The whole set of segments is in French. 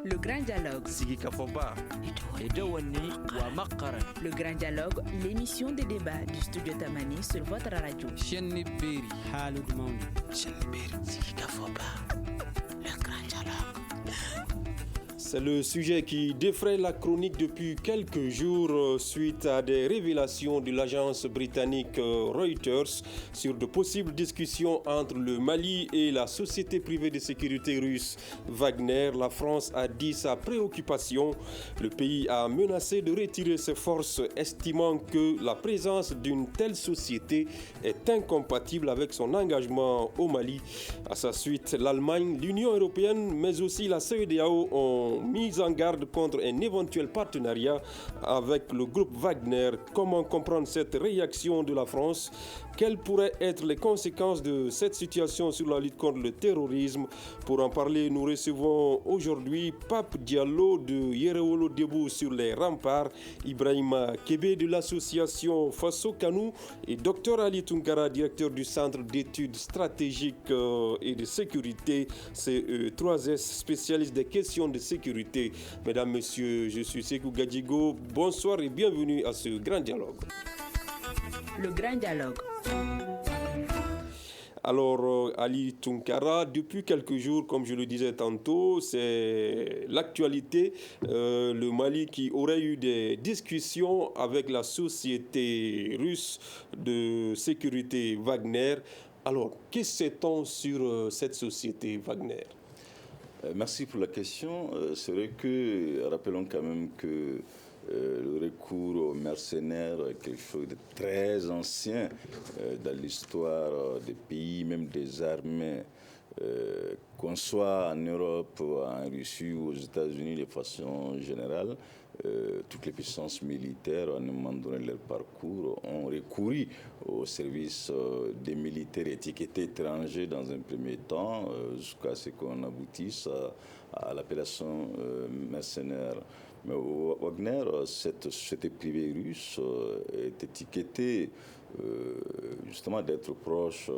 Le Grand Dialogue. Sigi Kafoba. Le Grand Dialogue, l'émission de débat du studio Tamani sur votre radio. C'est le sujet qui défraie la chronique depuis quelques jours suite à des révélations de l'agence britannique Reuters sur de possibles discussions entre le Mali et la société privée de sécurité russe Wagner. La France a dit sa préoccupation. Le pays a menacé de retirer ses forces, estimant que la présence d'une telle société est incompatible avec son engagement au Mali. À sa suite, l'Allemagne, l'Union européenne, mais aussi la CEDEAO ont mis en garde contre un éventuel partenariat avec le groupe Wagner. Comment comprendre cette réaction de la France? Quelles pourraient être les conséquences de cette situation sur la lutte contre le terrorisme? Pour en parler, nous recevons aujourd'hui Pape Diallo de Yerewolo Debout sur les remparts, Ibrahima Kébé de l'association Faso Kanou et Dr Ali Tunkara, directeur du Centre d'études stratégiques et de sécurité, CE3S, spécialiste des questions de sécurité. Mesdames, Messieurs, je suis Sekou Gadjigo. Bonsoir et bienvenue à ce grand dialogue. Le Grand Dialogue. Alors, Ali Tunkara, depuis quelques jours, comme je le disais tantôt, c'est l'actualité. Le Mali qui aurait eu des discussions avec la société russe de sécurité Wagner. Alors, qu'est-ce que sait-on sur cette société Wagner? Merci pour la question. C'est vrai que, rappelons quand même que le recours aux mercenaires est quelque chose de très ancien dans l'histoire des pays, même des armées, qu'on soit en Europe, en Russie ou aux États-Unis de façon générale. Toutes les puissances militaires, à un moment donné de leur parcours, ont recouru au service des militaires étiquetés étrangers dans un premier temps, jusqu'à ce qu'on aboutisse à l'appellation mercenaire. Mais Wagner, cette société privée russe, est étiquetée justement d'être proche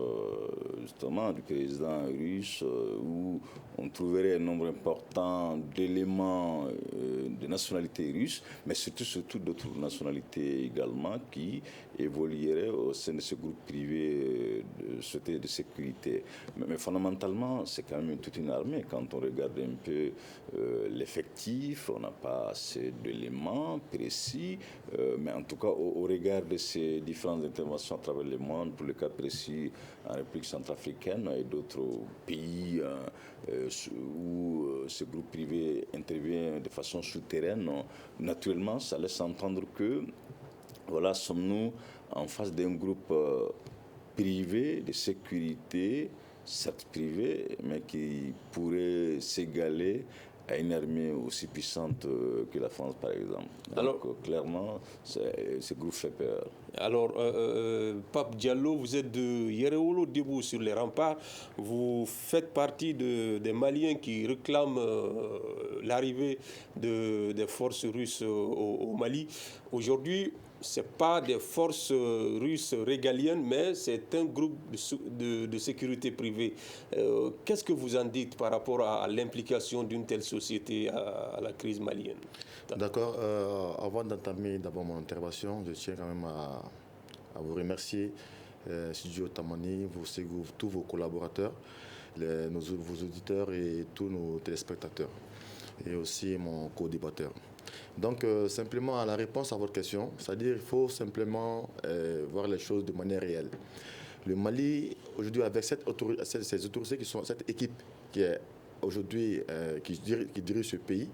justement du président russe, où on trouverait un nombre important d'éléments de nationalité russe, mais surtout d'autres nationalités également qui évolueraient au sein de ce groupe privé de sécurité. Mais fondamentalement, c'est quand même toute une armée. Quand on regarde un peu l'effectif, on n'a pas assez d'éléments précis, mais en tout cas, au regard de ces différentes interventions à travers le monde, pour le cas précis en République centrafricaine et d'autres pays où ce groupe privé intervient de façon souterraine, naturellement, ça laisse entendre que, voilà, sommes-nous en face d'un groupe privé de sécurité, certes privé, mais qui pourrait s'égaler à une armée aussi puissante que la France, par exemple. Donc, alors, clairement, ce groupe fait peur. Alors, Pape Diallo, vous êtes de Yerewolo Debout sur les remparts. Vous faites partie des Maliens qui réclament l'arrivée des forces russes au Mali. Aujourd'hui, ce n'est pas des forces russes régaliennes, mais c'est un groupe de sécurité privée. Qu'est-ce que vous en dites par rapport à l'implication d'une telle société à la crise malienne? D'accord. Avant d'entamer d'abord mon intervention, je tiens quand même à vous remercier, Studio Tamani, tous vos collaborateurs, vos auditeurs et tous nos téléspectateurs, et aussi mon co-débatteur. Donc, simplement, à la réponse à votre question, c'est-à-dire qu'il faut simplement voir les choses de manière réelle. Le Mali, aujourd'hui, avec ces autorités cette équipe qui est aujourd'hui, qui dirige ce pays,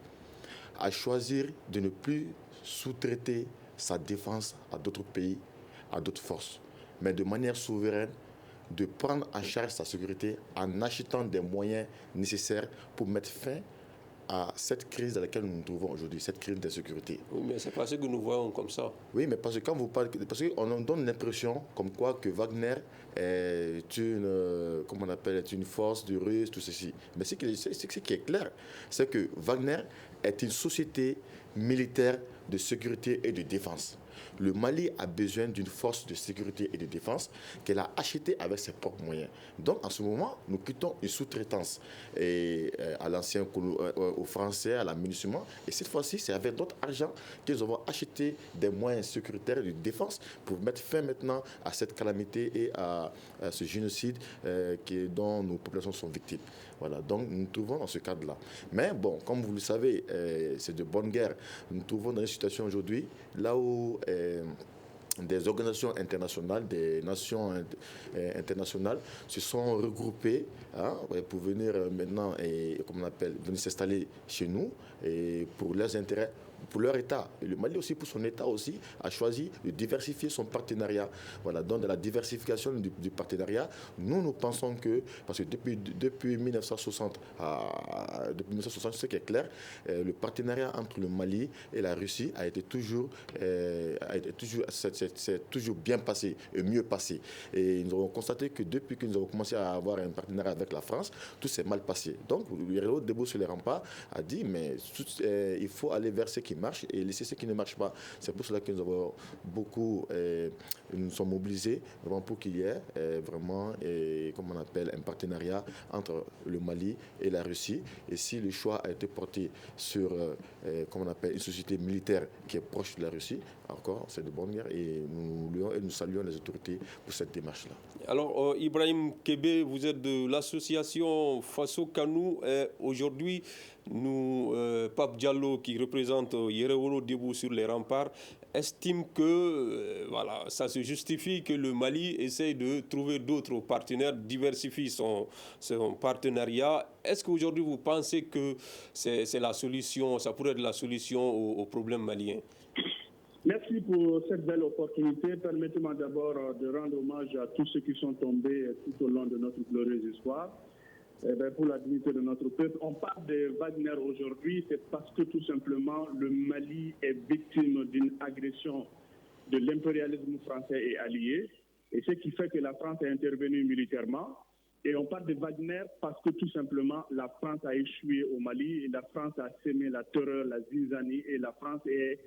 a choisi de ne plus sous-traiter sa défense à d'autres pays, à d'autres forces, mais de manière souveraine, de prendre en charge sa sécurité en achetant des moyens nécessaires pour mettre fin à cette crise dans laquelle nous nous trouvons aujourd'hui, cette crise d'insécurité. Oui, mais c'est parce que nous voyons comme ça. Oui, mais parce que quand vous parlez, parce qu'on donne l'impression comme quoi que Wagner est une force de Russe, tout ceci. Mais ce qui est clair, c'est que Wagner est une société militaire de sécurité et de défense. Le Mali a besoin d'une force de sécurité et de défense qu'elle a achetée avec ses propres moyens. Donc, en ce moment, nous quittons une sous-traitance à l'ancien, aux Français, à la MINUSMA. Et cette fois-ci, c'est avec notre argent qu'ils vont acheter des moyens sécuritaires et de défense pour mettre fin maintenant à cette calamité et à ce génocide dont nos populations sont victimes. Voilà, donc nous nous trouvons dans ce cadre-là. Mais bon, comme vous le savez, c'est de bonne guerre. Nous nous trouvons dans une situation aujourd'hui là où des organisations internationales, des nations internationales se sont regroupées pour venir maintenant, comme on appelle, venir s'installer chez nous et pour leurs intérêts, pour leur État. Et le Mali aussi, pour son État aussi, a choisi de diversifier son partenariat. Voilà, donc de la diversification du partenariat, nous pensons que, parce que depuis 1960, ce qui est clair, le partenariat entre le Mali et la Russie c'est toujours bien passé et mieux passé. Et nous avons constaté que depuis que nous avons commencé à avoir un partenariat avec la France, tout s'est mal passé. Donc, le réseau Debout sur les remparts a dit, mais il faut aller vers ce qui marche et laisser ce qui ne marche pas. C'est pour cela que nous avons nous sommes mobilisés vraiment pour qu'il y ait vraiment, comme on appelle, un partenariat entre le Mali et la Russie. Et si le choix a été porté sur, comme on appelle, une société militaire qui est proche de la Russie, encore, c'est de bonne guerre et nous saluons les autorités pour cette démarche-là. Alors, Ibrahim Kébé, vous êtes de l'association Faso Kanou. Aujourd'hui, Pape Diallo, qui représente Yerewolo Debout sur les remparts, estime que ça se justifie que le Mali essaye de trouver d'autres partenaires, diversifie son partenariat. Est-ce qu'aujourd'hui, vous pensez que c'est la solution, ça pourrait être la solution au problème malien? Merci pour cette belle opportunité. Permettez-moi d'abord de rendre hommage à tous ceux qui sont tombés tout au long de notre glorieuse histoire. Pour la dignité de notre peuple. On parle de Wagner aujourd'hui, c'est parce que tout simplement le Mali est victime d'une agression de l'impérialisme français et allié, et ce qui fait que la France est intervenue militairement. Et on parle de Wagner parce que tout simplement la France a échoué au Mali, et la France a sémé la terreur, la zizanie, et la France est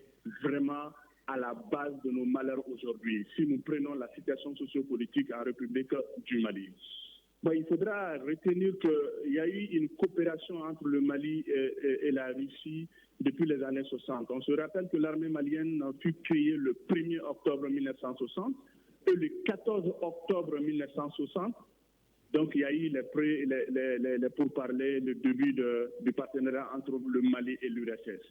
vraiment à la base de nos malheurs aujourd'hui, si nous prenons la situation sociopolitique en République du Mali. Il faudra retenir qu'il y a eu une coopération entre le Mali et la Russie depuis les années 60. On se rappelle que l'armée malienne fut créée le 1er octobre 1960 et le 14 octobre 1960. Donc il y a eu les pourparlers, le début du partenariat entre le Mali et l'URSS.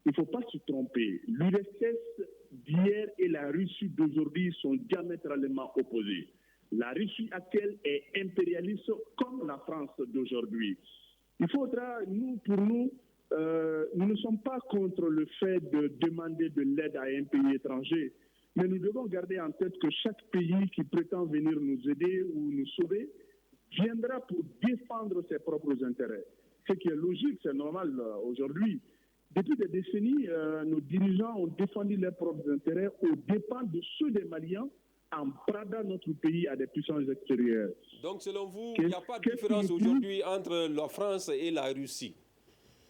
Il ne faut pas se tromper. L'URSS d'hier et la Russie d'aujourd'hui sont diamétralement opposées. La Russie actuelle est impérialiste comme la France d'aujourd'hui. Il faudra, nous ne sommes pas contre le fait de demander de l'aide à un pays étranger, mais nous devons garder en tête que chaque pays qui prétend venir nous aider ou nous sauver viendra pour défendre ses propres intérêts. Ce qui est logique, c'est normal aujourd'hui. Depuis des décennies, nos dirigeants ont défendu leurs propres intérêts aux dépens de ceux des Maliens, en bradant notre pays à des puissances extérieures. Donc, selon vous, il n'y a pas de différence aujourd'hui entre la France et la Russie?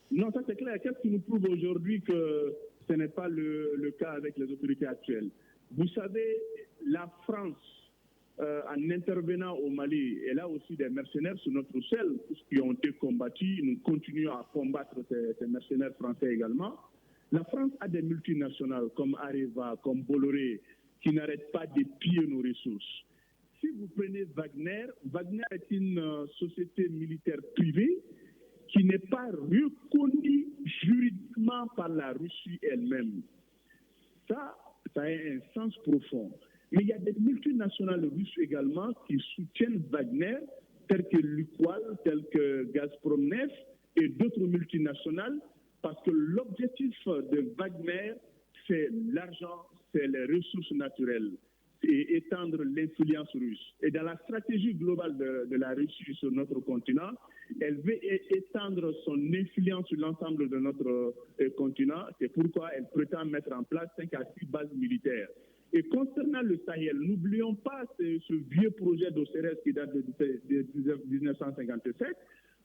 Non, ça c'est clair. Qu'est-ce qui nous prouve aujourd'hui que ce n'est pas le cas avec les autorités actuelles? Vous savez, la France, en intervenant au Mali, elle a aussi des mercenaires sur notre sol qui ont été combattus. Nous continuons à combattre ces mercenaires français également. La France a des multinationales comme Areva, comme Bolloré, qui n'arrêtent pas de piller nos ressources. Si vous prenez Wagner, Wagner est une société militaire privée qui n'est pas reconnue juridiquement par la Russie elle-même. Ça a un sens profond. Mais il y a des multinationales russes également qui soutiennent Wagner, telles que Lukoil, telles que Gazprom Neft et d'autres multinationales, parce que l'objectif de Wagner, c'est l'argent, c'est les ressources naturelles et étendre l'influence russe. Et dans la stratégie globale de la Russie sur notre continent, elle veut étendre son influence sur l'ensemble de notre continent. C'est pourquoi elle prétend mettre en place 5 à 6 bases militaires. Et concernant le Sahel, n'oublions pas ce vieux projet d'Océrès qui date de 1957,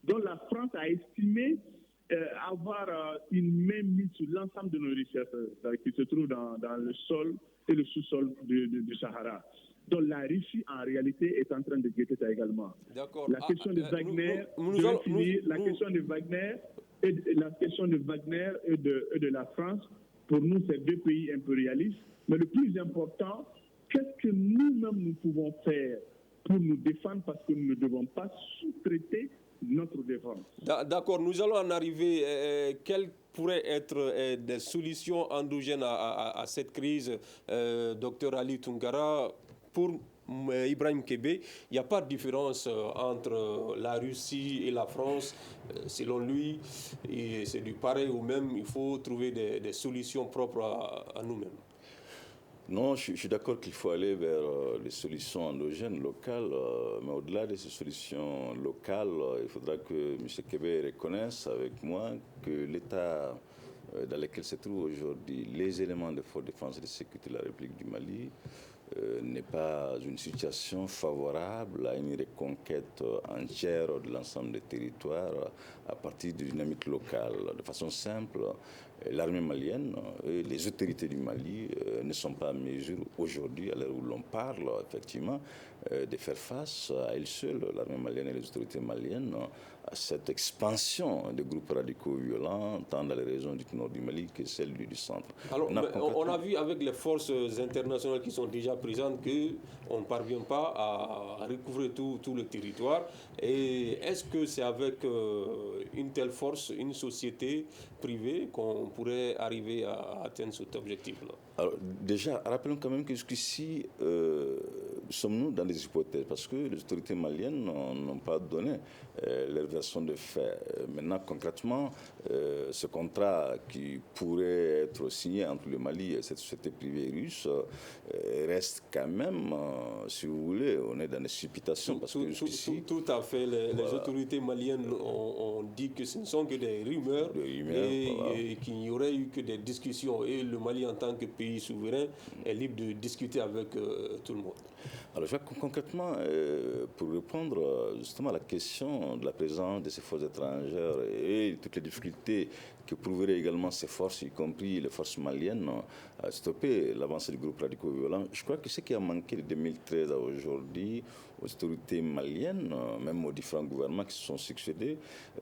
dont la France a estimé avoir une main mise sur l'ensemble de nos richesses qui se trouvent dans le sol et le sous-sol du Sahara. Donc la Russie, en réalité, est en train de guetter ça également. D'accord. La question de Wagner, la question de Wagner et de la France, pour nous, c'est deux pays impérialistes. Mais le plus important, qu'est-ce que nous-mêmes nous pouvons faire pour nous défendre, parce que nous ne devons pas sous-traiter notre défense. D'accord, nous allons en arriver. Quelles pourraient être des solutions endogènes à cette crise, Dr Ali Toungara? Pour Ibrahim Kébé, il n'y a pas de différence entre la Russie et la France. Selon lui, c'est du pareil ou même, il faut trouver des solutions propres à nous-mêmes. Non, je suis d'accord qu'il faut aller vers les solutions endogènes, locales, mais au-delà de ces solutions locales, il faudra que M. Kébé reconnaisse avec moi que l'État dans lequel se trouvent aujourd'hui les éléments de force défense et de sécurité de la République du Mali n'est pas une situation favorable à une reconquête entière de l'ensemble des territoires à partir de dynamiques locales. De façon simple, l'armée malienne et les autorités du Mali ne sont pas en mesure aujourd'hui, à l'heure où l'on parle, effectivement, de faire face à elles seules, l'armée malienne et les autorités maliennes, à cette expansion des groupes radicaux violents, tant dans les régions du nord du Mali que celles du centre. Alors, on a vu avec les forces internationales qui sont déjà présentes qu'on ne parvient pas à recouvrer tout le territoire. Et est-ce que c'est avec une telle force, une société privée, qu'on pourrait arriver à atteindre cet objectif-là? Alors, déjà, rappelons quand même que jusqu'ici, sommes-nous dans des hypothèses, parce que les autorités maliennes n'ont pas donné leur version de fait. Maintenant, concrètement, ce contrat qui pourrait être signé entre le Mali et cette société privée russe reste quand même, si vous voulez, on est dans des supputations. Parce que jusqu'ici, tout à fait. Les autorités maliennes ont dit que ce ne sont que des rumeurs et qu'il n'y aurait eu que des discussions. Et le Mali, en tant que pays souverain, est libre de discuter avec tout le monde. Alors, je vois concrètement, pour répondre justement à la question de la présence de ces forces étrangères et toutes les difficultés que prouveraient également ces forces, y compris les forces maliennes, à stopper l'avancée du groupe radicaux violents, je crois que ce qui a manqué de 2013 à aujourd'hui aux autorités maliennes, même aux différents gouvernements qui se sont succédés,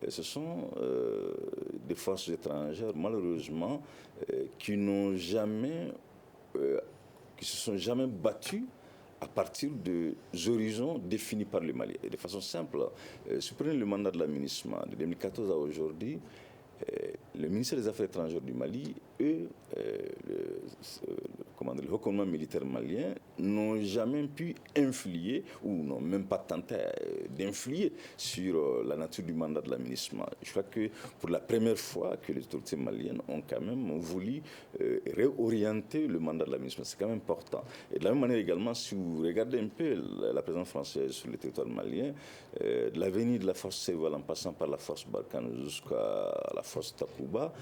ce sont des forces étrangères, malheureusement, qui se sont jamais battues à partir des horizons définis par le Mali. Et de façon simple, si vous prenez le mandat de l'aménagement de 2014 à aujourd'hui, le ministère des Affaires étrangères du Mali et le recommandement militaire malien n'ont jamais pu influer ou n'ont même pas tenté d'influer sur la nature du mandat de l'aménagement. Je crois que pour la première fois que les autorités maliennes ont quand même voulu réorienter le mandat de l'aménagement. C'est quand même important. Et de la même manière également, si vous regardez un peu la présence française sur le territoire malien, de l'avenir de la force Céval en passant par la force Barkhane jusqu'à la force Takuba,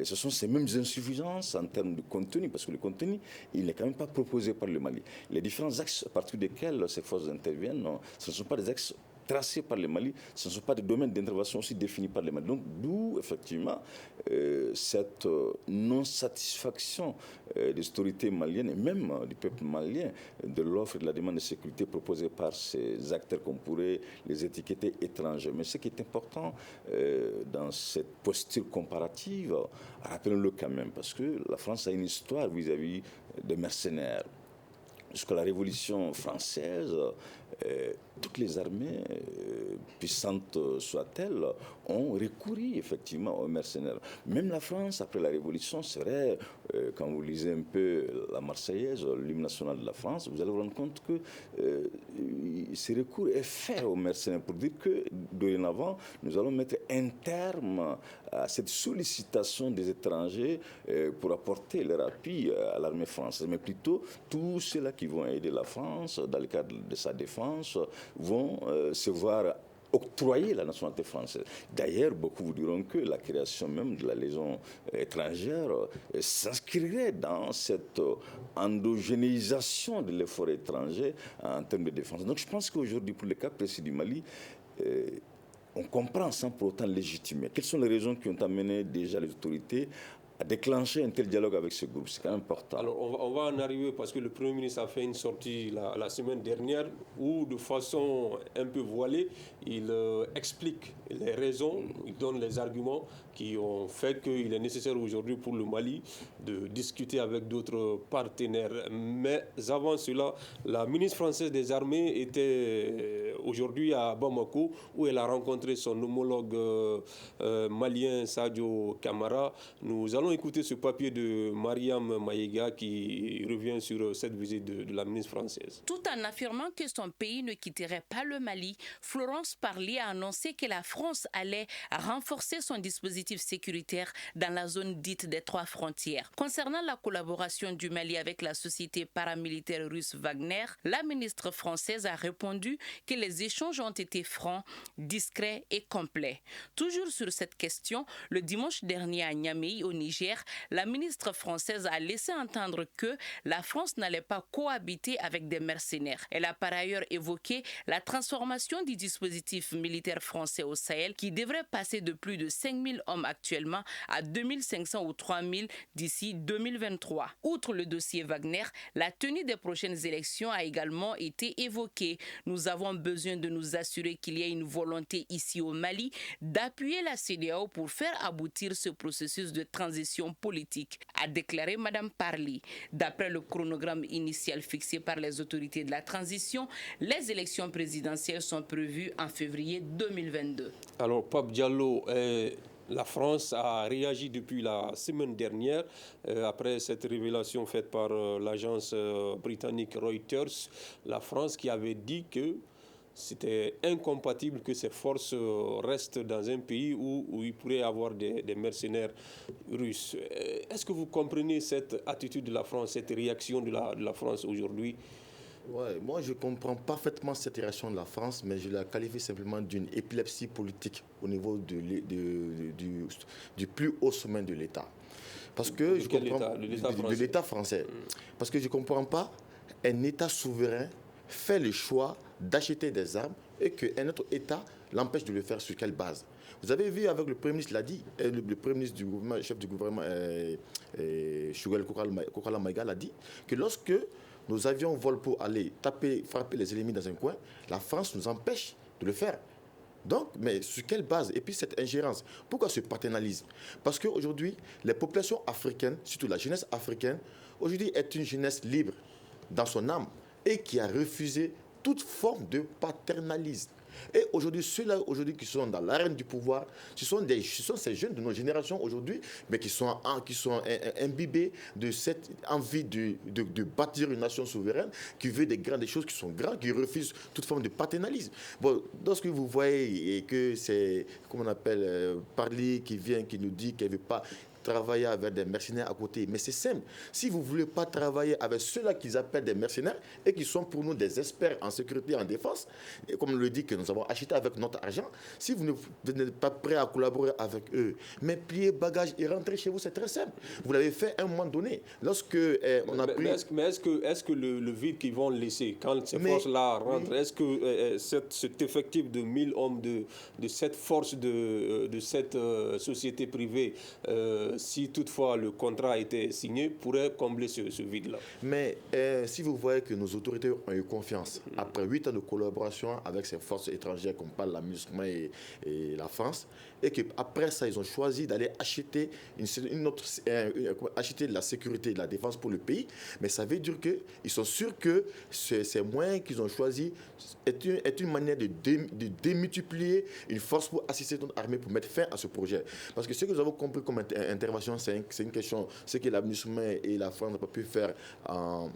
ce sont ces mêmes insuffisances en termes de contenu, parce que le contenu, il n'est quand même pas proposé par le Mali. Les différents axes à partir desquels ces forces interviennent, ce ne sont pas des axes tracés par le Mali, ce ne sont pas des domaines d'intervention aussi définis par le Mali. Donc, d'où, effectivement, cette non-satisfaction des autorités maliennes et même du peuple malien de l'offre et de la demande de sécurité proposée par ces acteurs qu'on pourrait les étiqueter étrangers. Mais ce qui est important dans cette posture comparative, rappelons-le quand même, parce que la France a une histoire vis-à-vis des mercenaires. Jusqu'à la Révolution française, toutes les armées, puissantes soient-elles, ont recouru effectivement aux mercenaires. Même la France, après la Révolution, serait, quand vous lisez un peu la Marseillaise, l'hymne national de la France, vous allez vous rendre compte que ce recours est fait aux mercenaires pour dire que, dorénavant, nous allons mettre un terme à cette sollicitation des étrangers pour apporter leur appui à l'armée française, mais plutôt tous ceux-là qui vont aider la France dans le cadre de sa défense vont se voir octroyer la nationalité française. D'ailleurs, beaucoup vous diront que la création même de la Légion étrangère s'inscrirait dans cette endogénéisation de l'effort étranger en termes de défense. Donc je pense qu'aujourd'hui, pour le cas précis du Mali, on comprend sans pour autant légitimer. Quelles sont les raisons qui ont amené déjà les autorités à déclencher un tel dialogue avec ce groupe? C'est quand même important. Alors, on va en arriver parce que le Premier ministre a fait une sortie la semaine dernière où, de façon un peu voilée, il explique les raisons, il donne les arguments qui ont fait qu'il est nécessaire aujourd'hui pour le Mali de discuter avec d'autres partenaires. Mais avant cela, la ministre française des Armées était aujourd'hui à Bamako où elle a rencontré son homologue malien Sadio Camara. Nous allons écouter ce papier de Mariam Maïga qui revient sur cette visite de la ministre française. Tout en affirmant que son pays ne quitterait pas le Mali, Florence Parly a annoncé que la France allait renforcer son dispositif sécuritaire dans la zone dite des 3 frontières. Concernant la collaboration du Mali avec la société paramilitaire russe Wagner, la ministre française a répondu que les échanges ont été francs, discrets et complets. Toujours sur cette question, le dimanche dernier à Niamey, au Niger, la ministre française a laissé entendre que la France n'allait pas cohabiter avec des mercenaires. Elle a par ailleurs évoqué la transformation du dispositif militaire français au Sahel qui devrait passer de plus de 5000 hommes actuellement à 2500 ou 3000 d'ici 2023. Outre le dossier Wagner, la tenue des prochaines élections a également été évoquée. Nous avons besoin de nous assurer qu'il y ait une volonté ici au Mali d'appuyer la CEDEAO pour faire aboutir ce processus de transition politique, a déclaré Mme Parly. D'après le chronogramme initial fixé par les autorités de la transition, les élections présidentielles sont prévues en février 2022. Alors, Pape Diallo, la France a réagi depuis la semaine dernière après cette révélation faite par l'agence britannique Reuters. La France qui avait dit que c'était incompatible que ces forces restent dans un pays où il pourrait y avoir des mercenaires russes. Est-ce que vous comprenez cette attitude de la France, cette réaction de la France aujourd'hui? Ouais, moi, je comprends parfaitement cette réaction de la France, mais je la qualifie simplement d'une épilepsie politique au niveau du plus haut sommet de l'État. Parce que je comprends de l'État français. Parce que je ne comprends pas un État souverain fait le choix d'acheter des armes et qu'un autre État l'empêche de le faire. Sur quelle base? Vous avez vu avec le Premier ministre l'a dit, le Premier ministre du gouvernement, chef du gouvernement, Choguel Kokala Maïga l'a dit, que lorsque nos avions volent pour aller frapper les ennemis dans un coin, la France nous empêche de le faire. Donc, mais sur quelle base? Et puis cette ingérence, pourquoi ce paternalisme? Parce qu'aujourd'hui, les populations africaines, surtout la jeunesse africaine, aujourd'hui est une jeunesse libre dans son âme et qui a refusé toute forme de paternalisme. Et aujourd'hui, ceux-là qui sont dans l'arène du pouvoir, ce sont ces jeunes de nos générations aujourd'hui, mais qui sont imbibés de cette envie de bâtir une nation souveraine, qui veut des choses qui sont grandes, qui refusent toute forme de paternalisme. Bon, lorsque vous voyez que c'est, comment on appelle, Parly qui vient, qui nous dit qu'elle ne veut pas travailler avec des mercenaires à côté. Mais c'est simple. Si vous ne voulez pas travailler avec ceux-là qu'ils appellent des mercenaires et qui sont pour nous des experts en sécurité et en défense, et comme on le dit que nous avons acheté avec notre argent, si vous n'êtes pas prêt à collaborer avec eux, mais pliez bagages et rentrez chez vous, c'est très simple. Vous l'avez fait à un moment donné. Lorsque on a pris... Mais est-ce que le vide qu'ils vont laisser, quand ces forces-là rentrent, est-ce que cet effectif de 1000 hommes de cette force de cette société privée, si toutefois le contrat a été signé, pourrait combler ce vide-là? Mais si vous voyez que nos autorités ont eu confiance, après 8 ans de collaboration avec ces forces étrangères, comme parle la MINUSMA et la France, et qu'après ça, ils ont choisi d'aller acheter acheter de la sécurité et de la défense pour le pays, mais ça veut dire qu'ils sont sûrs que ces moyens qu'ils ont choisis est une manière de démultiplier une force pour assister notre armée, pour mettre fin à ce projet. Parce que ce que nous avons compris comme intervention, c'est une question, ce que la MINUSMA et la France n'ont pas pu faire en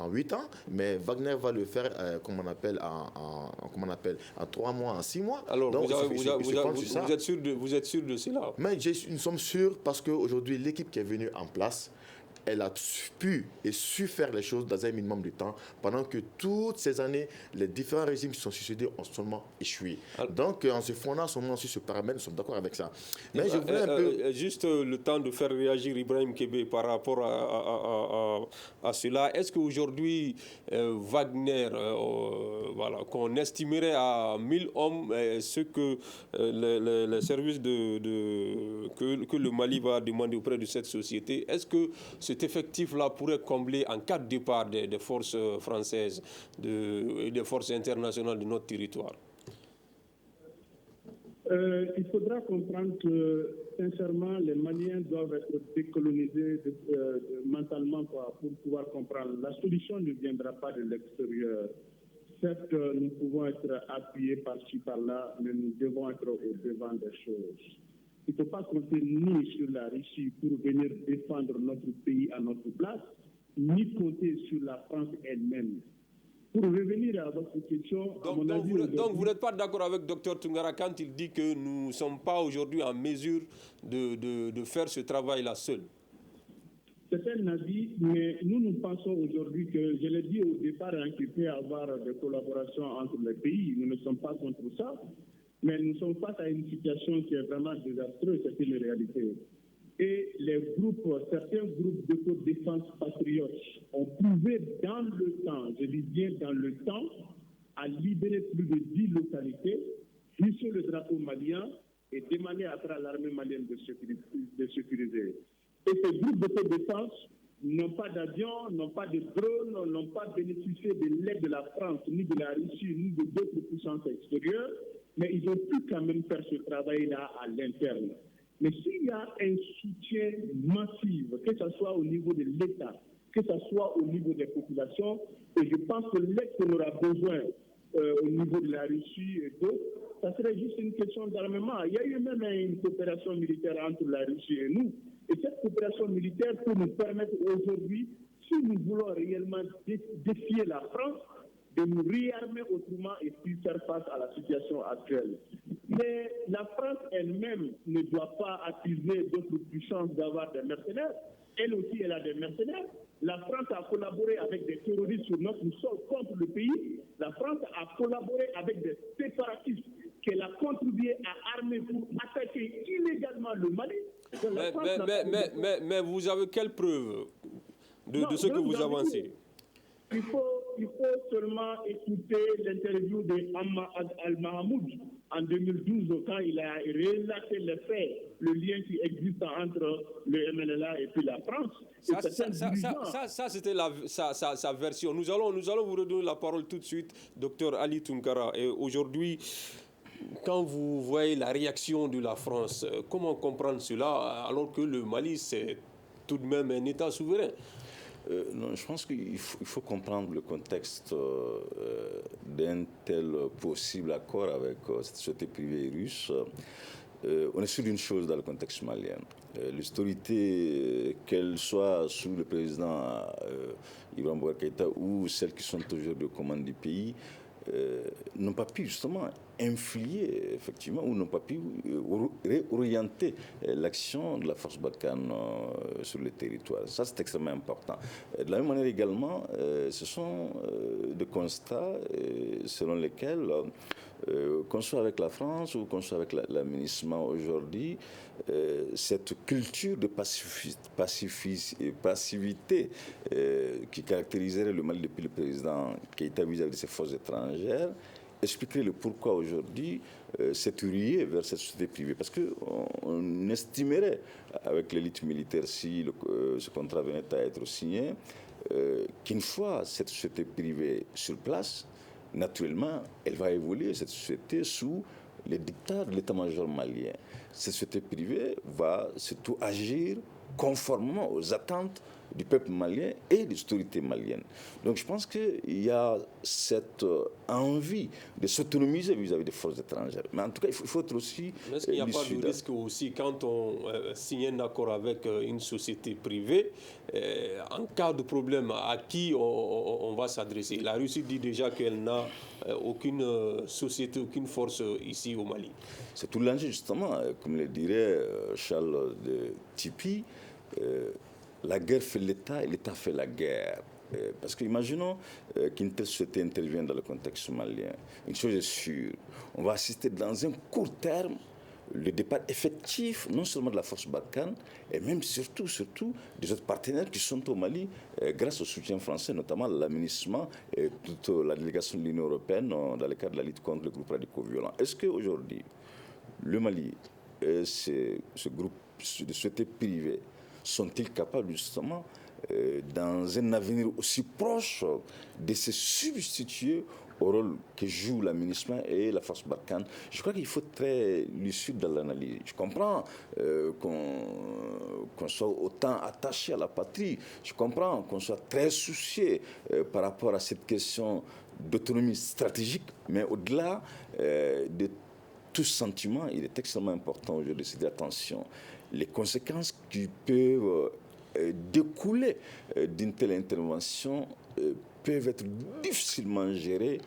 8 ans, mais Wagner va le faire, comme on appelle, en 3 mois, en 6 mois. Alors, donc, vous êtes sûr de cela? Mais nous sommes sûrs parce qu'aujourd'hui, l'équipe qui est venue en place elle a pu et su faire les choses dans un minimum de temps, pendant que toutes ces années, les différents régimes qui sont succédés ont seulement échoué. Donc, en se fondant seulement sur ce paramètre, nous sommes d'accord avec ça. Mais je voulais un peu... Juste le temps de faire réagir Ibrahim Kébé par rapport à cela. Est-ce qu'aujourd'hui, Wagner, qu'on estimerait à 1000 hommes, ce que les services que le Mali va demander auprès de cette société, est-ce que cet effectif-là pourrait combler en cas de départ des forces françaises et des forces internationales de notre territoire? Il faudra comprendre que, sincèrement, les Maliens doivent être décolonisés mentalement pour pouvoir comprendre. La solution ne viendra pas de l'extérieur. Certes, nous pouvons être appuyés par-ci, par-là, mais nous devons être au devant des choses. Il ne faut pas compter ni sur la Russie pour venir défendre notre pays à notre place, ni compter sur la France elle-même. Pour revenir à votre question... Donc vous n'êtes pas d'accord avec Dr Toungara quand il dit que nous ne sommes pas aujourd'hui en mesure de faire ce travail-là seul? C'est un avis, mais nous pensons aujourd'hui que, je l'ai dit au départ, qu'il peut y avoir des collaborations entre les pays. Nous ne sommes pas contre ça, mais nous sommes face à une situation qui est vraiment désastreuse, c'est une réalité. Et certains groupes d'autodéfense patriotes ont prouvé dans le temps, je dis bien dans le temps, à libérer plus de 10 localités, hisser le drapeau malien et demander à travers l'armée malienne de sécuriser. Et ces groupes d'autodéfense n'ont pas d'avions, n'ont pas de drones, n'ont pas bénéficié de l'aide de la France, ni de la Russie, ni de d'autres puissances extérieures, mais ils ont pu quand même faire ce travail-là à l'interne. Mais s'il y a un soutien massif, que ce soit au niveau de l'État, que ce soit au niveau des populations, et je pense que l'aide qu'on aura besoin au niveau de la Russie et d'autres, ça serait juste une question d'armement. Il y a eu même une coopération militaire entre la Russie et nous. Et cette coopération militaire peut nous permettre aujourd'hui, si nous voulons réellement défier la France, de nous réarmer autrement et puis faire face à la situation actuelle. Mais la France elle-même ne doit pas accuser d'autres puissances d'avoir des mercenaires. Elle aussi, elle a des mercenaires. La France a collaboré avec des terroristes sur notre sol contre le pays. La France a collaboré avec des séparatistes qu'elle a contribué à armer pour attaquer illégalement le Mali. Mais vous avez quelle preuve de ce que vous avancez? Il faut seulement écouter l'interview de Amma Al-Mahmoud en 2012 quand il a relaté les faits, le lien qui existe entre le MNLA et puis la France. Ça c'était sa version. Nous allons vous redonner la parole tout de suite, Dr Ali Tounkara. Et aujourd'hui, quand vous voyez la réaction de la France, comment comprendre cela alors que le Mali, c'est tout de même un État souverain? Non, je pense qu'il faut comprendre le contexte d'un tel possible accord avec cette société privée russe. On est sûr d'une chose dans le contexte malien. L'autorité, qu'elle soit sous le président Ibrahim Boubacar Keïta ou celles qui sont aujourd'hui aux commandes du pays, n'ont pas pu justement influer, effectivement, ou n'ont pas pu réorienter l'action de la force Barkhane sur le territoire. Ça, c'est extrêmement important. De la même manière également, ce sont des constats selon lesquels, qu'on soit avec la France ou qu'on soit avec l'aménagement aujourd'hui, cette culture de passivité qui caractériserait le Mali depuis le président Keïta vis-à-vis de ses forces étrangères expliquerait le pourquoi aujourd'hui cette ruée vers cette société privée. Parce qu'on estimerait, avec l'élite militaire, si ce contrat venait à être signé, qu'une fois cette société privée sur place, naturellement, elle va évoluer, cette société, sous les dictats de l'état-major malien. Cette société privée va surtout agir conformément aux attentes du peuple malien et des autorités maliennes. Donc je pense qu'il y a cette envie de s'autonomiser vis-à-vis des forces étrangères. Mais en tout cas, il faut être aussi... Est-ce qu'il n'y a pas de risque aussi quand on signe un accord avec une société privée, en cas de problème, à qui on va s'adresser? La Russie dit déjà qu'elle n'a aucune société, aucune force ici au Mali. C'est tout l'enjeu, justement, comme le dirait Charles de Tipi. la guerre fait l'État et l'État fait la guerre. Parce qu'imaginons qu'une telle société intervienne dans le contexte malien. Une chose est sûre, on va assister dans un court terme le départ effectif, non seulement de la force Barkhane, et même surtout des autres partenaires qui sont au Mali, grâce au soutien français, notamment l'aménagement et toute la délégation de l'Union européenne dans le cadre de la lutte contre les groupes radicaux violents. Est-ce qu'aujourd'hui, le Mali et ce groupe de sociétés privées sont-ils capables justement, dans un avenir aussi proche, de se substituer au rôle que joue l'aménagement et la force Barkhane? Je crois qu'il faut être très lucide dans l'analyse. Je comprends qu'on soit autant attaché à la patrie. Je comprends qu'on soit très soucieux par rapport à cette question d'autonomie stratégique. Mais au-delà de tout sentiment, il est extrêmement important aujourd'hui de se dire attention. Les conséquences qui peuvent découler d'une telle intervention peuvent être difficilement gérées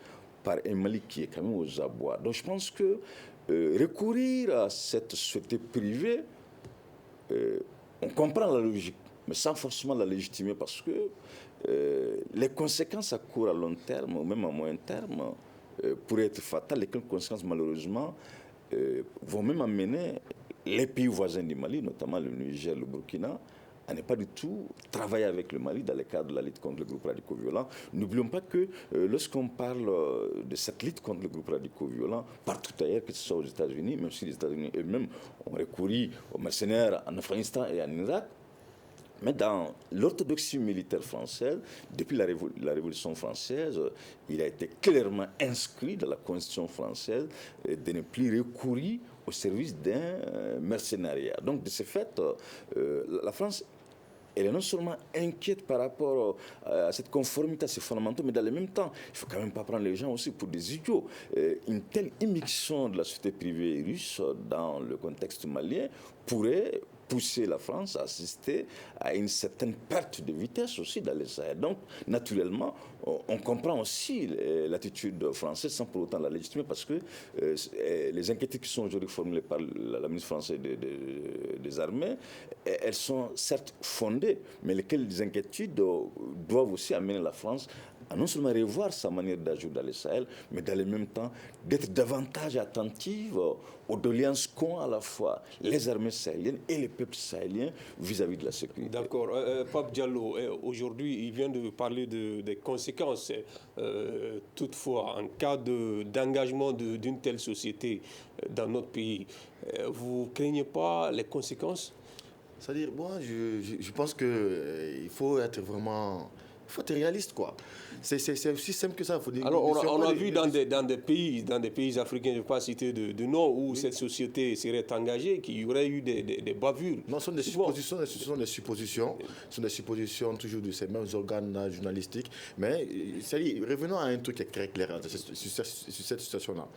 par un Mali qui est quand même aux abois. Donc je pense que recourir à cette société privée, on comprend la logique, mais sans forcément la légitimer, parce que les conséquences à court, à long terme, ou même à moyen terme, pourraient être fatales. Les conséquences, malheureusement, vont même amener les pays voisins du Mali, notamment le Niger, le Burkina, à ne pas du tout travailler avec le Mali dans le cadre de la lutte contre les groupes radicaux violents. N'oublions pas que lorsqu'on parle de cette lutte contre les groupes radicaux violents, partout ailleurs, que ce soit aux États-Unis, même si les États-Unis eux-mêmes ont recouru aux mercenaires en Afghanistan et en Irak, mais dans l'orthodoxie militaire française, depuis la Révolution française, il a été clairement inscrit dans la Constitution française de ne plus recourir au service d'un mercenariat. Donc, de ce fait, la France, elle est non seulement inquiète par rapport à cette conformité à ses fondamentaux, mais dans le même temps, il ne faut quand même pas prendre les gens aussi pour des idiots. Une telle immixtion de la société privée russe dans le contexte malien pourrait pousser la France à assister à une certaine perte de vitesse aussi dans les Sahel. Donc, naturellement, on comprend aussi l'attitude française sans pour autant la légitimer, parce que les inquiétudes qui sont aujourd'hui formulées par la ministre française des Armées, elles sont certes fondées, mais les inquiétudes doivent aussi amener la France à non seulement revoir sa manière d'agir dans les Sahel, mais dans le même temps d'être davantage attentive aux doléances qu'ont à la fois les armées sahéliennes et les peuples sahéliens vis-à-vis de la sécurité. D'accord. Pape Diallo, aujourd'hui, il vient de parler des conséquences. Toutefois, en cas d'engagement d'une telle société dans notre pays, vous ne craignez pas les conséquences? C'est-à-dire, moi, je pense qu'il faut être vraiment... Il faut être réaliste, quoi. C'est aussi simple que ça. Faut dire, alors, on a vu dans des pays africains, je ne vais pas citer de nom, où cette société serait engagée, qu'il y aurait eu des bavures. Non, ce sont des suppositions, ce sont des suppositions toujours de ces mêmes organes journalistiques. Mais, c'est-à-dire, revenons à un truc qui est très clair sur cette situation-là.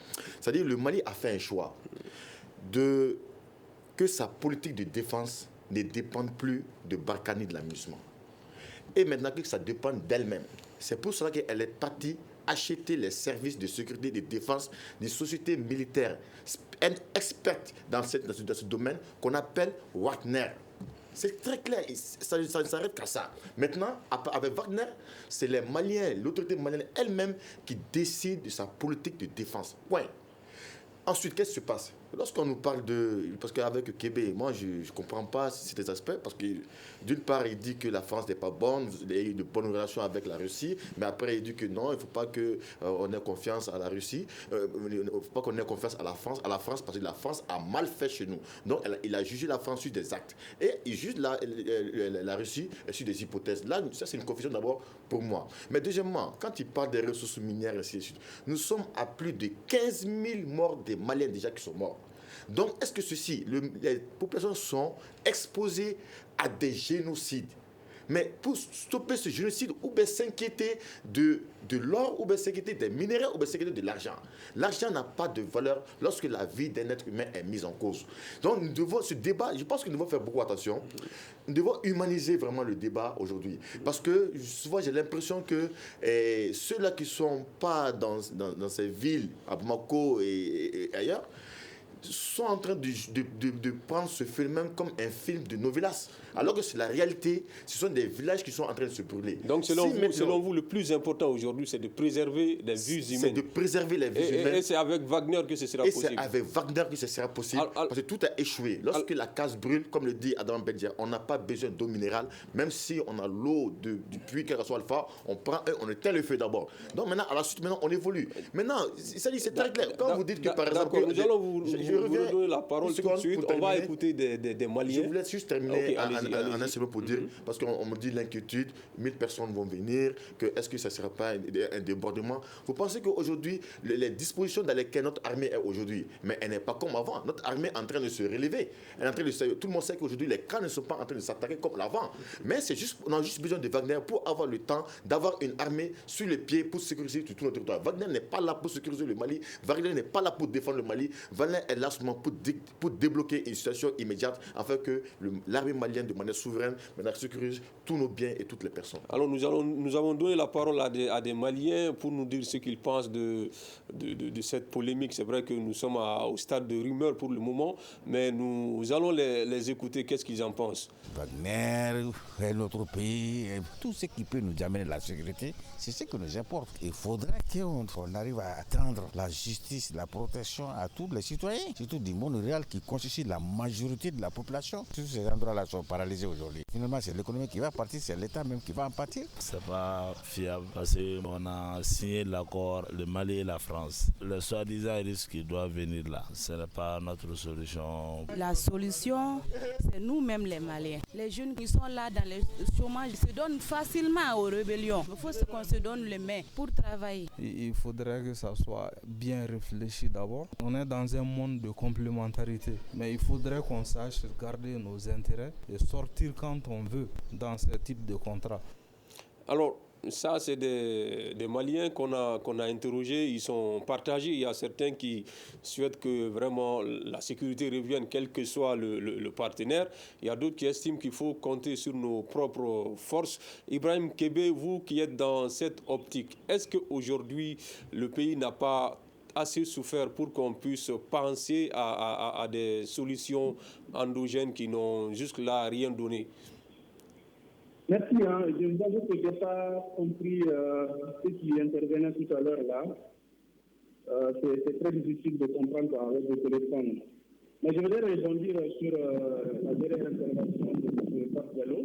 C'est-à-dire, le Mali a fait un choix que sa politique de défense ne dépende plus de Barkhane de l'amusement. Et maintenant que ça dépend d'elle-même. C'est pour cela qu'elle est partie acheter les services de sécurité et de défense des sociétés militaires expertes dans ce domaine qu'on appelle Wagner. C'est très clair, ça ne s'arrête qu'à ça. Maintenant, avec Wagner, c'est les Maliens, l'autorité malienne elle-même qui décide de sa politique de défense. Point. Ensuite, qu'est-ce qui se passe? Lorsqu'on nous parle parce qu'avec Kébé, moi, je ne comprends pas ces aspects, parce que d'une part, il dit que la France n'est pas bonne, il a eu de bonnes relations avec la Russie, mais après, il dit que non, il ne faut pas qu'on ait confiance à la Russie, il ne faut pas qu'on ait confiance à la France, parce que la France a mal fait chez nous. Donc, il a jugé la France sur des actes. Et il juge la Russie sur des hypothèses. Là, ça, c'est une confusion d'abord pour moi. Mais deuxièmement, quand il parle des ressources minières, et ainsi de suite, nous sommes à plus de 15 000 morts des Maliens déjà qui sont morts. Donc, est-ce que les populations sont exposées à des génocides? Mais pour stopper ce génocide, ou bien s'inquiéter de l'or, ou bien s'inquiéter des minéraux, ou bien s'inquiéter de l'argent. L'argent n'a pas de valeur lorsque la vie d'un être humain est mise en cause. Donc, nous devons, ce débat, je pense que nous devons faire beaucoup attention. Nous devons humaniser vraiment le débat aujourd'hui. Parce que souvent, j'ai l'impression que ceux-là qui ne sont pas dans ces villes, à Bamako et ailleurs, sont en train de prendre ce phénomène comme un film de novelas, alors que c'est la réalité. Ce sont des villages qui sont en train de se brûler. Donc selon vous, le plus important aujourd'hui, c'est de préserver les vies humaines. C'est de préserver les vies humaines. Et c'est avec Wagner que ce sera possible. Et c'est avec Wagner que ce sera possible, parce que tout a échoué. Lorsque la case brûle, comme le dit Adam Bendia, on n'a pas besoin d'eau minérale, même si on a l'eau du puits Karasso Alpha, on prend on éteint le feu d'abord. Donc maintenant, à la suite, on évolue. Maintenant, c'est très clair. Quand vous dites que par exemple... Nous allons vous redonner la parole tout de suite. On va écouter des Maliens. Je voulais juste terminer en un seul mot pour dire, parce qu'on me dit l'inquiétude, 1000 personnes vont venir, est-ce que ça ne sera pas un débordement? Vous pensez qu'aujourd'hui, les dispositions dans lesquelles notre armée est aujourd'hui, mais elle n'est pas comme avant. Notre armée est en train de se relever. Elle est en train de tout le monde sait qu'aujourd'hui, les camps ne sont pas en train de s'attaquer comme l'avant. Mais on a juste besoin de Wagner pour avoir le temps d'avoir une armée sur les pieds pour sécuriser tout notre territoire. Wagner n'est pas là pour sécuriser le Mali. Wagner n'est pas là pour défendre le Mali. Wagner est là seulement pour débloquer une situation immédiate afin que l'armée malienne, de manière souveraine, sécurise tous nos biens et toutes les personnes. Alors nous avons donné la parole à des Maliens pour nous dire ce qu'ils pensent de cette polémique. C'est vrai que nous sommes au stade de rumeur pour le moment, mais nous allons les écouter. Qu'est-ce qu'ils en pensent? Wagner est notre pays, et tout ce qui peut nous amener la sécurité, c'est ce qui nous importe. Il faudrait qu'on arrive à attendre la justice, la protection à tous les citoyens, surtout du monde rural qui constitue la majorité de la population. Tous ces endroits-là sont paralysés aujourd'hui. Finalement, c'est l'économie qui va partir, c'est l'État même qui va en partir. C'est pas fiable parce qu'on a signé l'accord, le Mali et la France. Le soi-disant risque qui doit venir là, ce n'est pas notre solution. La solution, c'est nous-mêmes les Maliens. Les jeunes qui sont là dans le chômage se donnent facilement aux rébellions. Il faut qu'on se donne les mains pour travailler. Il faudrait que ça soit bien réfléchi d'abord. On est dans un monde de complémentarité, mais il faudrait qu'on sache garder nos intérêts et sortir quand on veut dans ce type de contrat. Alors, ça, c'est des Maliens qu'on a interrogés. Ils sont partagés. Il y a certains qui souhaitent que vraiment la sécurité revienne, quel que soit le partenaire. Il y a d'autres qui estiment qu'il faut compter sur nos propres forces. Ibrahim Kébé, vous qui êtes dans cette optique, est-ce qu'aujourd'hui, le pays n'a pas assez souffert pour qu'on puisse penser à des solutions endogènes qui n'ont jusque-là rien donné? Merci. Je vous avoue que je n'ai pas compris ce qui intervenait tout à l'heure là. C'est très difficile de comprendre avec le téléphone. Mais je voudrais rebondir sur la dernière intervention de M. Pape Diallo.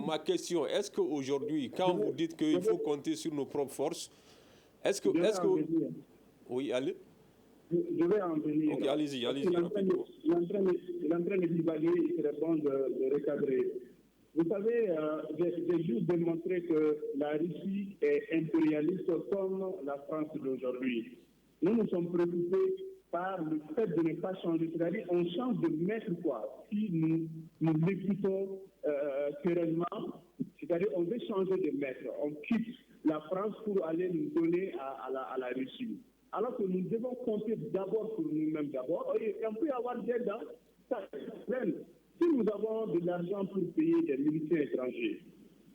Ma question, est-ce qu'aujourd'hui, quand vous dites qu'il faut compter sur nos propres forces, est-ce que oui, allez. Je vais en venir. Ok, allez-y. Il est en train de divaguer, il serait bon de recadrer. Vous savez, j'ai juste démontré que la Russie est impérialiste comme la France d'aujourd'hui. Nous sommes préoccupés par le fait de ne pas changer. C'est-à-dire on change de maître quoi. Si nous l'écoutons querellement, c'est-à-dire on veut changer de maître. On quitte la France pour aller nous donner à la Russie. Alors que nous devons compter d'abord pour nous-mêmes d'abord. Et on peut avoir des dents, ça freine. Si nous avons de l'argent pour payer des militaires étrangers,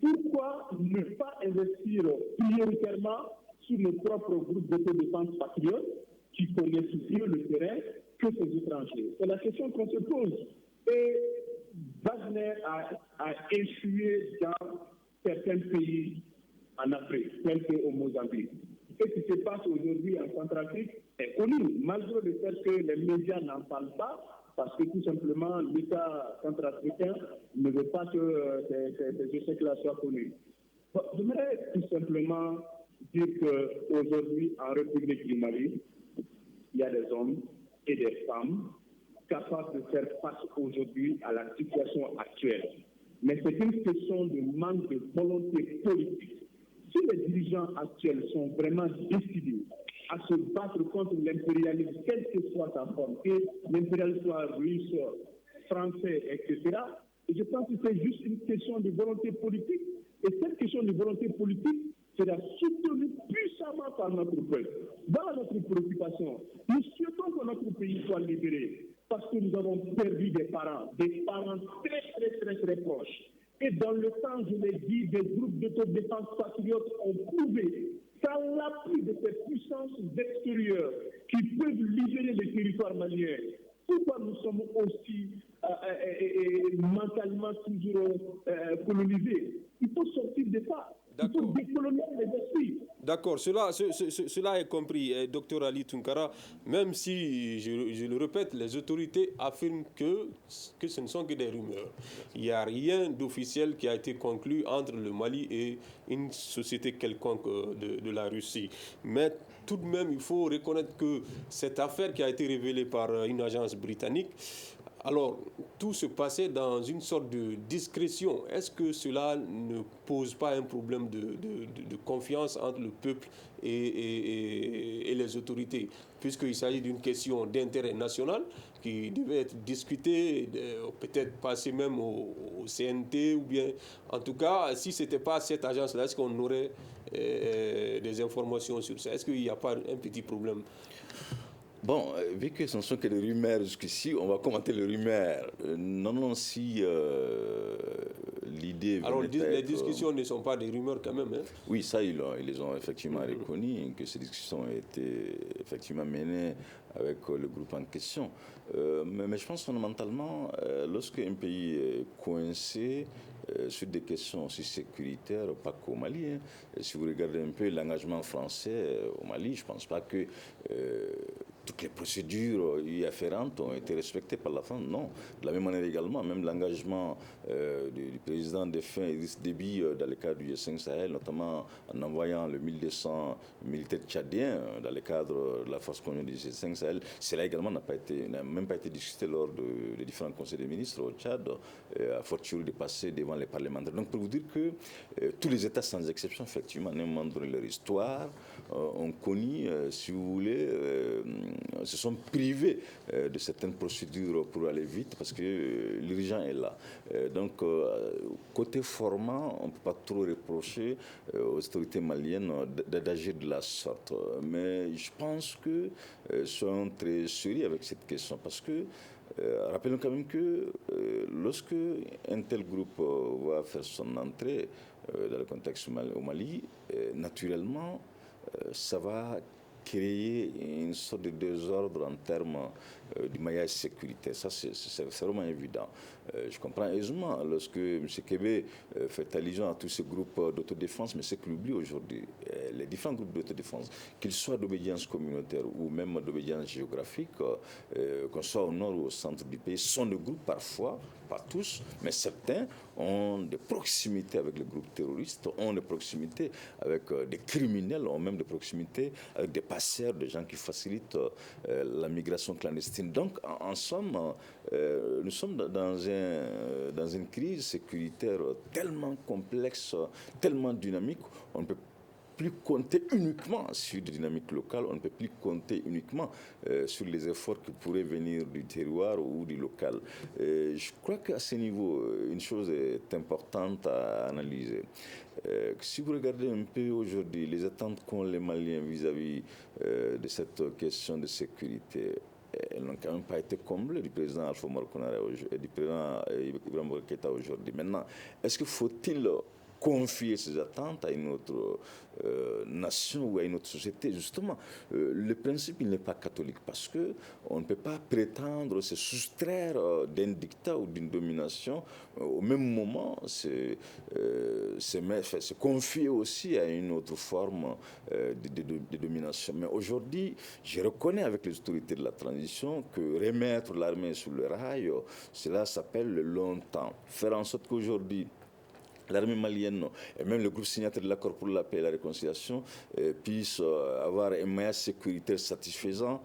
pourquoi ne pas investir prioritairement sur nos propres groupes d'autodéfense patriotes qui connaissent mieux le terrain que ces étrangers? C'est la question qu'on se pose. Et Wagner a échoué dans certains pays en Afrique, tel qu'au Mozambique. Ce qui se passe aujourd'hui en Centrafrique est connu, malgré le fait que les médias n'en parlent pas, parce que tout simplement l'État centrafricain ne veut pas que ces échecs-là soient connus. Bon, j'aimerais tout simplement dire qu'aujourd'hui, en République du Mali, il y a des hommes et des femmes capables de faire face aujourd'hui à la situation actuelle. Mais c'est une question de manque de volonté politique. Si les dirigeants actuels sont vraiment décidés à se battre contre l'impérialisme, quelle que soit sa forme, que l'impérialisme soit russe, français, etc., et je pense que c'est juste une question de volonté politique. Et cette question de volonté politique sera soutenue puissamment par notre peuple. Voilà notre préoccupation. Nous souhaitons que notre pays soit libéré parce que nous avons perdu des parents très proches. Et dans le temps, je l'ai dit, des groupes d'autodéfense patriotes ont prouvé sans l'appui de ces puissances extérieures qui peuvent libérer les territoires maliens, pourquoi nous sommes aussi mentalement toujours colonisés? Il faut sortir de ça. Il faut décoloniser les esprits. D'accord, cela est compris, Dr Ali Tunkara, même si, je le répète, les autorités affirment que ce ne sont que des rumeurs. Il n'y a rien d'officiel qui a été conclu entre le Mali et une société quelconque de la Russie. Mais tout de même, il faut reconnaître que cette affaire qui a été révélée par une agence britannique, alors, tout se passait dans une sorte de discrétion. Est-ce que cela ne pose pas un problème de confiance entre le peuple et les autorités, puisqu'il s'agit d'une question d'intérêt national qui devait être discutée, peut-être passer même au CNT, ou bien, en tout cas, si ce n'était pas cette agence-là, est-ce qu'on aurait des informations sur ça? Est-ce qu'il n'y a pas un petit problème? Bon, vu que ce ne sont que des rumeurs jusqu'ici, on va commenter les rumeurs. Non, si l'idée... Alors, les discussions ne sont pas des rumeurs quand même, hein? Oui, ça, ils les ont effectivement reconnu, que ces discussions ont été effectivement menées avec le groupe en question. Mais je pense fondamentalement, lorsqu'un pays est coincé sur des questions aussi sécuritaires, pas qu'au Mali, hein. Si vous regardez un peu l'engagement français au Mali, je ne pense pas que toutes les procédures y afférentes ont été respectées par la France. Non. De la même manière également, même l'engagement du président défunt Idriss Déby dans le cadre du G5 Sahel, notamment en envoyant le 1200 militaires tchadiens dans le cadre de la force conjointe du G5 Sahel, cela également n'a même pas été discuté lors des différents conseils des ministres au Tchad, à fortiori de passer devant les parlementaires. Donc pour vous dire que tous les États sans exception, effectivement, à un moment donné leur histoire, ont connu, si vous voulez, se sont privés de certaines procédures pour aller vite parce que l'urgence est là. Donc, côté format, on ne peut pas trop reprocher aux autorités maliennes d'agir de la sorte. Mais je pense que soyons très sérieux avec cette question parce que rappelons quand même que lorsque un tel groupe va faire son entrée dans le contexte au Mali, naturellement, ça va créer une sorte de désordre en termes du maillage sécuritaire. Ça, c'est vraiment évident. Je comprends aisément lorsque M. Kébé fait allusion à tous ces groupes d'autodéfense, mais c'est qu'il oublie aujourd'hui, les différents groupes d'autodéfense, qu'ils soient d'obédience communautaire ou même d'obédience géographique, qu'on soit au nord ou au centre du pays, sont des groupes parfois, pas tous, mais certains ont des proximités avec les groupes terroristes, ont des proximités avec des criminels, ont même des proximités avec des passeurs, des gens qui facilitent la migration clandestine. Donc, en somme, nous sommes dans une crise sécuritaire tellement complexe, tellement dynamique, on ne peut plus compter uniquement sur des dynamiques locales, on ne peut plus compter uniquement sur les efforts qui pourraient venir du terroir ou du local. Je crois qu'à ce niveau, une chose est importante à analyser. Si vous regardez un peu aujourd'hui les attentes qu'ont les Maliens vis-à-vis de cette question de sécurité, elles n'ont quand même pas été comblées du président Alpha Oumar Konaré et du président Ibrahim Boubacar Keïta aujourd'hui. Maintenant, est-ce qu'il faut-il confier ces attentes à une autre nation ou à une autre société? Justement, le principe, il n'est pas catholique parce qu'on ne peut pas prétendre se soustraire d'un dictat ou d'une domination. Au même moment, se confier aussi à une autre forme de domination. Mais aujourd'hui, je reconnais avec les autorités de la transition que remettre l'armée sur le rail, cela s'appelle le long temps. Faire en sorte qu'aujourd'hui, l'armée malienne et même le groupe signataire de l'accord pour la paix et la réconciliation puissent avoir un maillage sécuritaire satisfaisant.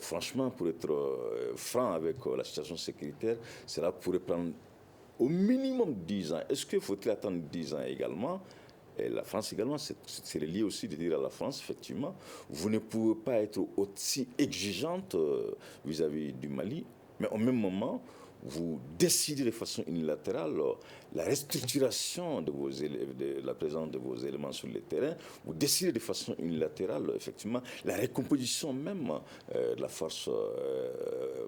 Franchement, pour être franc avec la situation sécuritaire, cela pourrait prendre au minimum 10 ans. Est-ce qu'il faut-il attendre 10 ans également? Et la France également, c'est lié aussi de dire à la France, effectivement, vous ne pouvez pas être aussi exigeante vis-à-vis du Mali, mais au même moment, vous décidez de façon unilatérale la restructuration de la présence de vos éléments sur le terrain, vous décidez de façon unilatérale, effectivement, la recomposition même de la force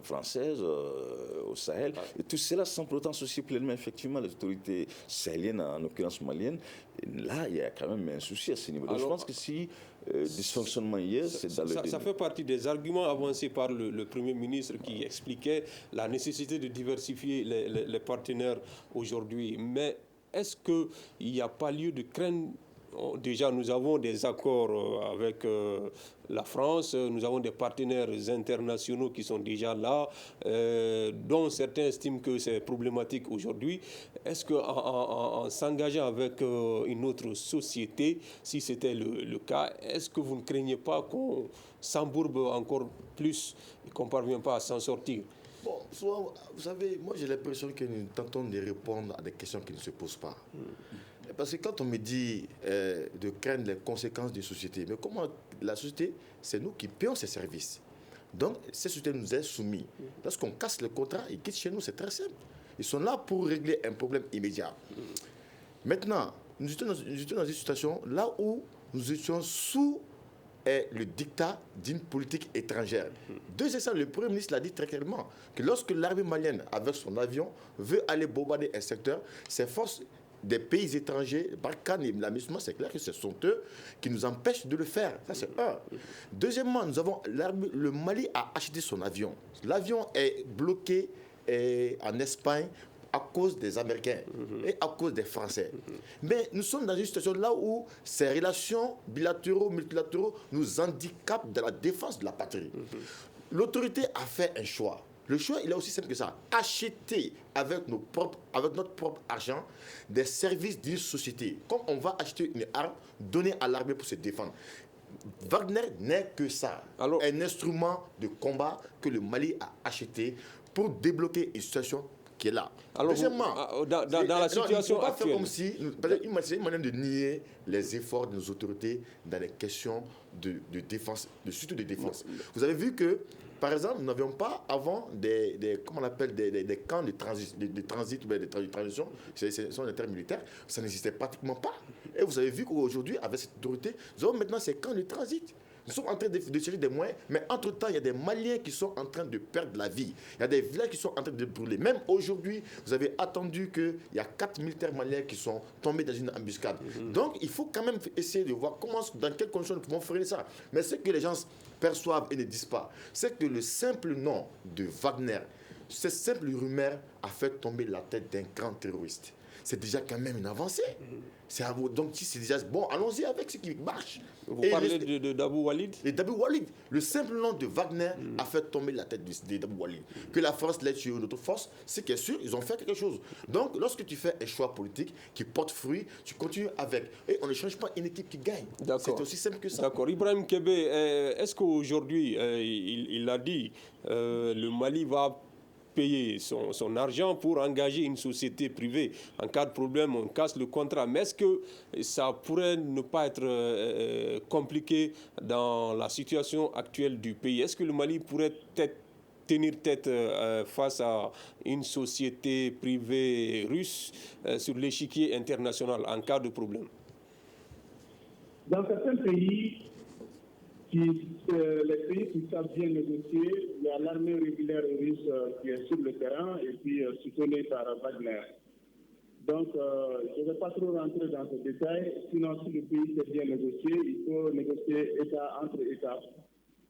française au Sahel. Et tout cela sans pour autant associer pleinement, effectivement, les autorités sahéliennes, en l'occurrence maliennes. Et là, il y a quand même un souci à ce niveau. Donc, je pense que si dysfonctionnement y est, c'est dans le... Ça fait partie des arguments avancés par le Premier ministre qui expliquait la nécessité de diversifier les partenaires aujourd'hui. Mais est-ce qu'il n'y a pas lieu de craindre? Déjà, nous avons des accords avec la France, nous avons des partenaires internationaux qui sont déjà là, dont certains estiment que c'est problématique aujourd'hui. Est-ce qu'en s'engageant avec une autre société, si c'était le cas, est-ce que vous ne craignez pas qu'on s'embourbe encore plus et qu'on ne parvient pas à s'en sortir? Bon, souvent, vous savez, moi j'ai l'impression que nous tentons de répondre à des questions qui ne se posent pas. Parce que quand on me dit de craindre les conséquences des sociétés, mais comment la société, c'est nous qui payons ces services. Donc, ces sociétés nous sont soumis. Lorsqu'on casse le contrat, ils quittent chez nous, c'est très simple. Ils sont là pour régler un problème immédiat. Maintenant, nous étions dans une situation là où nous étions sous le dictat d'une politique étrangère. Deuxièmement, le Premier ministre l'a dit très clairement, que lorsque l'armée malienne, avec son avion, veut aller bombarder un secteur, ses forces des pays étrangers, Barkhane et la MISMA, c'est clair que ce sont eux qui nous empêchent de le faire. Ça, c'est un. Deuxièmement, le Mali a acheté son avion. L'avion est bloqué en Espagne à cause des Américains et à cause des Français. Mais nous sommes dans une situation là où ces relations bilatéraux, multilatéraux nous handicapent dans la défense de la patrie. L'autorité a fait un choix. Le choix, il est aussi simple que ça. Acheter avec notre propre argent des services d'une société. Comme on va acheter une arme, donner à l'armée pour se défendre. Wagner n'est que ça. Alors, un instrument de combat que le Mali a acheté pour débloquer une situation qui est là. Alors, deuxièmement, dans la situation actuelle, faire comme si, c'est une manière de nier les efforts de nos autorités dans les questions de défense, surtout de défense. Vous avez vu que, par exemple, nous n'avions pas avant comment on appelle, des camps de transit ou de transition, ce sont des termes militaires, ça n'existait pratiquement pas. Et vous avez vu qu'aujourd'hui, avec cette autorité, nous avons maintenant ces camps de transit. Nous sommes en train de chercher des moyens, mais entre-temps, il y a des Maliens qui sont en train de perdre la vie. Il y a des villages qui sont en train de brûler. Même aujourd'hui, vous avez attendu qu'il y a 4 militaires maliens qui sont tombés dans une embuscade. Donc, il faut quand même essayer de voir dans quelles conditions nous pouvons freiner ça. Mais ce que les gens perçoivent et ne disent pas, c'est que le simple nom de Wagner, cette simple rumeur a fait tomber la tête d'un grand terroriste. C'est déjà quand même une avancée. Donc, si c'est déjà bon, allons-y avec ce qui marche. Vous parlez de Dabou Walid? Et Dabou Walid, le simple nom de Wagner a fait tomber la tête de Dabou Walid. Que la France l'aide sur une autre force, c'est que sûr, ils ont fait quelque chose. Donc, lorsque tu fais un choix politique qui porte fruit, tu continues avec. Et on ne change pas une équipe qui gagne. C'est aussi simple que ça. D'accord. Ibrahim Kébé, est-ce qu'aujourd'hui, il a dit, le Mali va payer son argent pour engager une société privée. En cas de problème, on casse le contrat. Mais est-ce que ça pourrait ne pas être compliqué dans la situation actuelle du pays? Est-ce que le Mali pourrait tenir tête face à une société privée russe sur l'échiquier international en cas de problème? Dans certains pays, les pays qui savent bien négocier, il y a l'armée régulière russe qui est sur le terrain et puis soutenue par Wagner. Donc, je ne vais pas trop rentrer dans ce détail. Sinon, si le pays sait bien négocier, il faut négocier État entre États.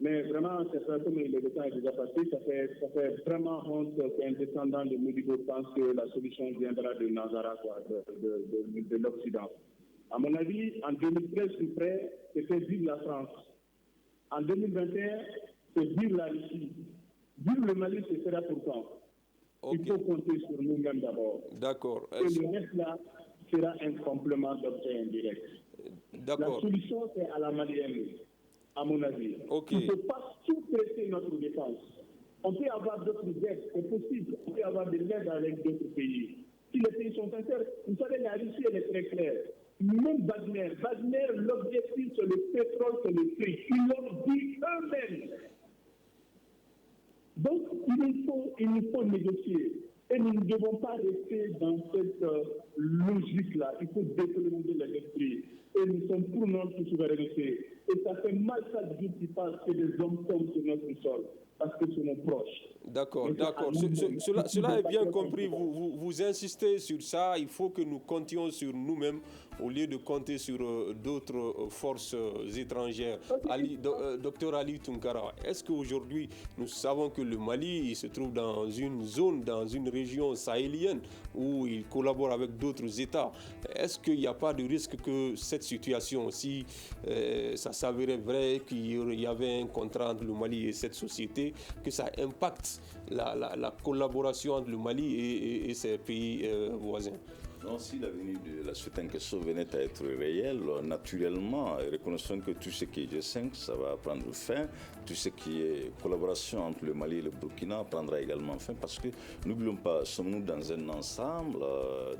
Mais vraiment, c'est ça, comme le temps est déjà passé, ça fait vraiment honte qu'un descendant de Modibo pense que la solution viendra de Nazara, de l'Occident. À mon avis, en 2013, plus près, c'était vive la France. En 2021, c'est vive la Russie. Vive le Mali, ce sera pour quand? Il faut compter sur nous-mêmes d'abord. D'accord. Et le reste là sera un complément d'objet indirect. D'accord. La solution, c'est à la malienne, à mon avis. Il ne faut pas sous-traiter notre défense. On peut avoir d'autres aides, c'est possible. On peut avoir de l'aide avec d'autres pays. Si les pays sont sincères, vous savez, la Russie, elle est très claire. Même Wagner, l'objectif, c'est le pétrole, c'est le prix. Ils l'ont dit eux-mêmes. Donc, il nous faut négocier. Et nous ne devons pas rester dans cette logique-là. Il faut déployer l'esprit. Et nous sommes pour notre souveraineté. Et ça fait mal chaque jour qui passe que des hommes tombent sur notre sol. Parce que c'est nos proches. D'accord. Cela est bien compris. Vous insistez sur ça. Il faut que nous comptions sur nous-mêmes au lieu de compter sur d'autres forces étrangères. Docteur Ali Tunkara, est-ce qu'aujourd'hui, nous savons que le Mali se trouve dans une zone, dans une région sahélienne où il collabore avec d'autres États. Est-ce qu'il n'y a pas de risque que cette situation, si ça s'avérait vrai qu'il y avait un contrat entre le Mali et cette société, que ça impacte la collaboration entre le Mali et ses pays voisins? Non, si l'avenir de la société en question venait à être réel, naturellement, reconnaissons que tout ce qui est G5, ça va prendre fin. Tout ce qui est collaboration entre le Mali et le Burkina prendra également fin parce que, n'oublions pas, sommes-nous dans un ensemble,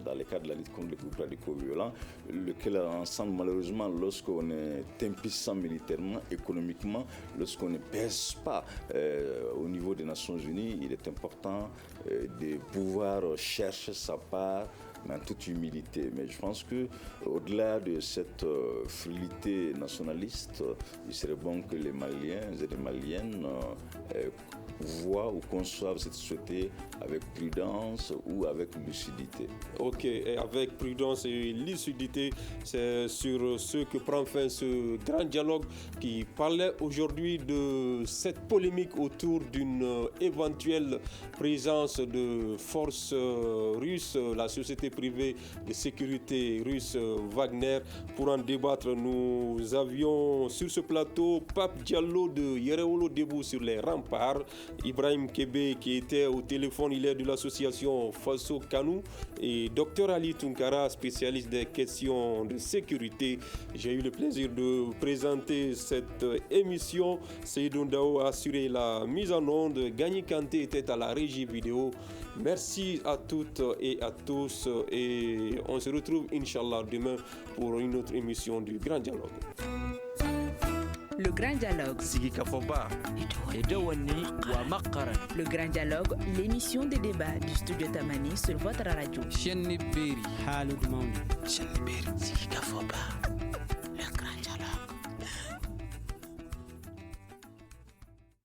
dans le cadre de la lutte contre les groupes radicaux violents, lequel ensemble, malheureusement, lorsqu'on est impuissant militairement, économiquement, lorsqu'on ne pèse pas au niveau des Nations Unies, il est important de pouvoir chercher sa part, mais en toute humilité. Mais je pense qu'au-delà de cette frilité nationaliste, il serait bon que les Maliens et les Maliennes voient ou conçoivent cette société avec prudence ou avec lucidité. Ok, et avec prudence et lucidité, c'est sur ce que prend fin ce grand dialogue qui parlait aujourd'hui de cette polémique autour d'une éventuelle présence de forces russes, la société privée de sécurité russe Wagner. Pour en débattre, nous avions sur ce plateau Pape Diallo de Yerewolo debout sur les remparts, Ibrahim Kébé qui était au téléphone, il est de l'association Faso Kanou, et Dr Ali Tunkara, spécialiste des questions de sécurité. J'ai eu le plaisir de présenter cette émission. Seydou Ndao a assuré la mise en onde. Gagny Kanté était à la régie vidéo. Merci à toutes et à tous et on se retrouve Inch'Allah demain pour une autre émission du Grand Dialogue. Le Grand Dialogue. Le Grand Dialogue, l'émission de débat du studio Tamani sur votre radio.